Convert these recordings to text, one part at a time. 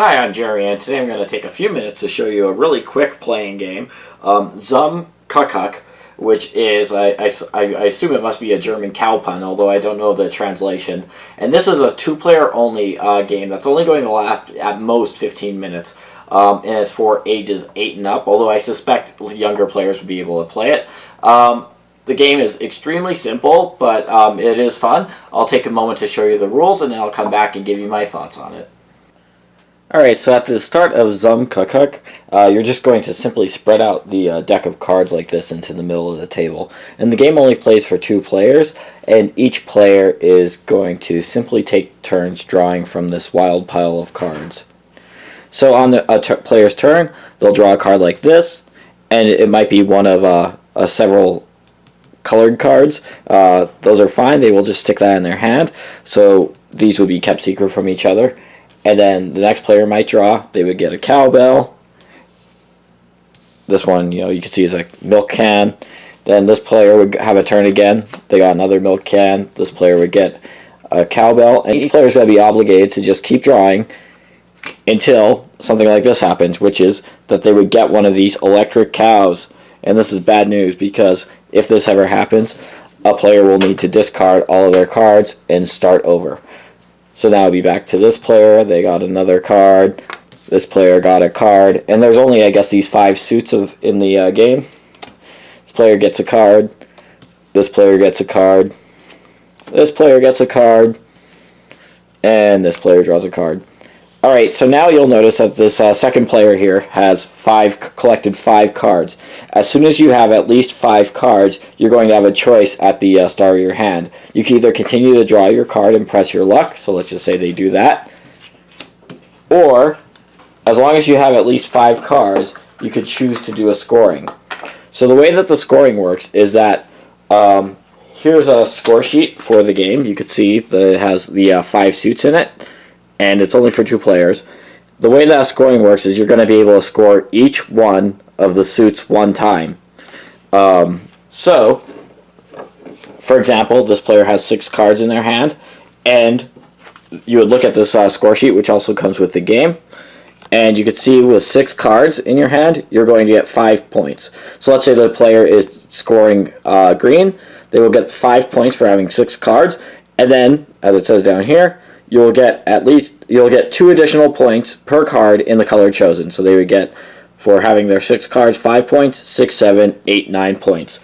Hi, I'm Jerry, and today I'm going to take a few minutes to show you a really quick playing game, Zum Kuhkuck, which is, I assume it must be a German cow pun, although I don't know the translation. And this is a two-player only game that's only going to last at most 15 minutes, and it's for ages 8 and up, although I suspect younger players would be able to play it. The game is extremely simple, but it is fun. I'll take a moment to show you the rules, and then I'll come back and give you my thoughts on it. Alright, so at the start of Zum Kuhkuck, you're just going to simply spread out the deck of cards like this into the middle of the table. And the game only plays for 2 players, and each player is going to simply take turns drawing from this wild pile of cards. So on a player's turn, they'll draw a card like this, and it might be one of several colored cards. Those are fine, they will just stick that in their hand, so these will be kept secret from each other. And then the next player might draw. They would get a cowbell. This one, you can see is a milk can. Then this player would have a turn again. They got another milk can. This player would get a cowbell. And each player is going to be obligated to just keep drawing until something like this happens, which is that they would get one of these electric cows. And this is bad news, because if this ever happens, a player will need to discard all of their cards and start over. So now we'll be back to this player. They got another card. This player got a card. And there's only, I guess, these 5 suits in the game. This player gets a card. This player gets a card. This player gets a card. And this player draws a card. Alright, so now you'll notice that this second player here has collected 5 cards. As soon as you have at least 5 cards, you're going to have a choice at the start of your hand. You can either continue to draw your card and press your luck, so let's just say they do that. Or, as long as you have at least 5 cards, you could choose to do a scoring. So the way that the scoring works is that here's a score sheet for the game. You could see that it has the 5 suits in it, and it's only for 2 players. The way that scoring works is you're going to be able to score each one of the suits one time. So, for example, this player has 6 cards in their hand, and you would look at this score sheet, which also comes with the game, and you could see with 6 cards in your hand, you're going to get 5 points. So let's say the player is scoring green. They will get 5 points for having 6 cards, and then, as it says down here, you'll get 2 additional points per card in the color chosen. So they would get, for having their 6 cards, 5 points, 6, 7, 8, 9 points.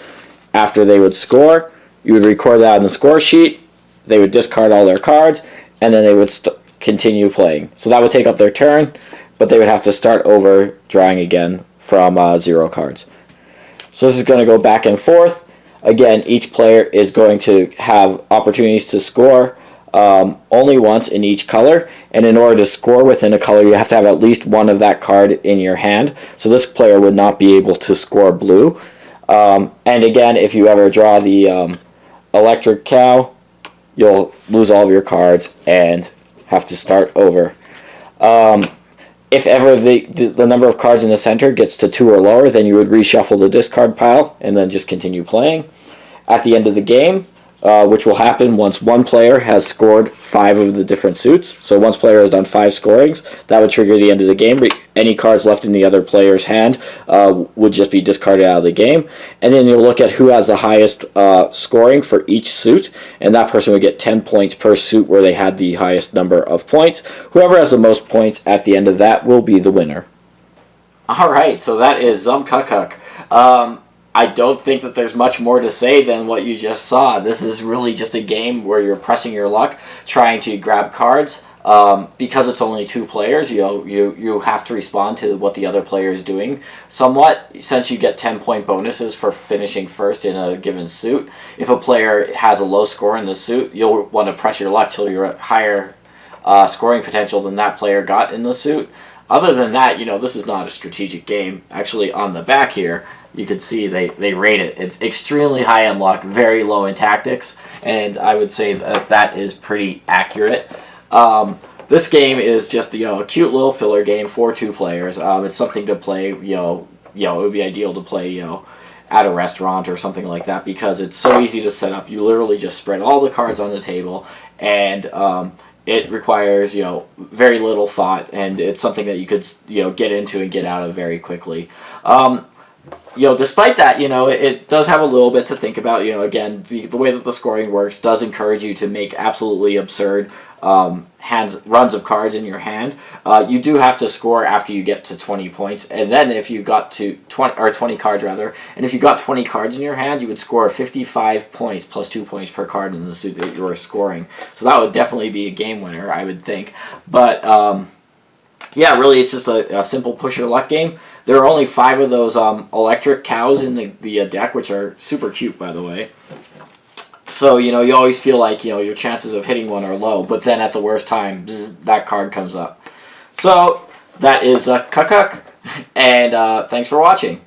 After they would score, you would record that on the score sheet. They would discard all their cards, and then they would continue playing. So that would take up their turn, but they would have to start over drawing again from 0 cards. So this is going to go back and forth. Again, each player is going to have opportunities to score only once in each color, and in order to score within a color, you have to have at least one of that card in your hand. So this player would not be able to score blue. And again, if you ever draw the electric cow, you'll lose all of your cards and have to start over. If ever the number of cards in the center gets to 2 or lower, then you would reshuffle the discard pile and then just continue playing. At the end of the game, which will happen once one player has scored 5 of the different suits. So once player has done 5 scorings, that would trigger the end of the game. Any cards left in the other player's hand would just be discarded out of the game. And then you'll look at who has the highest scoring for each suit, and that person would get 10 points per suit where they had the highest number of points. Whoever has the most points at the end of that will be the winner. Alright, so that is Zum Kuhkuck. I don't think that there's much more to say than what you just saw. This is really just a game where you're pressing your luck, trying to grab cards. Because it's only 2 players, you have to respond to what the other player is doing somewhat, since you get 10-point bonuses for finishing first in a given suit. If a player has a low score in the suit, you'll want to press your luck till you're at higher scoring potential than that player got in the suit. Other than that, this is not a strategic game. Actually, on the back here, you can see they rate it. It's extremely high in luck, very low in tactics, and I would say that is pretty accurate. This game is just a cute little filler game for 2 players. It's something to play. It would be ideal to play at a restaurant or something like that, because it's so easy to set up. You literally just spread all the cards on the table, and it requires, very little thought, and it's something that you could, get into and get out of very quickly. Despite that, it does have a little bit to think about. Again, the way that the scoring works does encourage you to make absolutely absurd runs of cards in your hand. You do have to score after you get to 20 points, and then if you got to 20 cards rather, and if you got 20 cards in your hand, you would score 55 points plus 2 points per card in the suit that you were scoring. So that would definitely be a game winner, I would think. But yeah, really, it's just a simple push your luck game. There are only 5 of those electric cows in the deck, which are super cute, by the way. So, you always feel like, your chances of hitting one are low, but then at the worst time, bzz, that card comes up. So, that is Kuhkuck, and thanks for watching.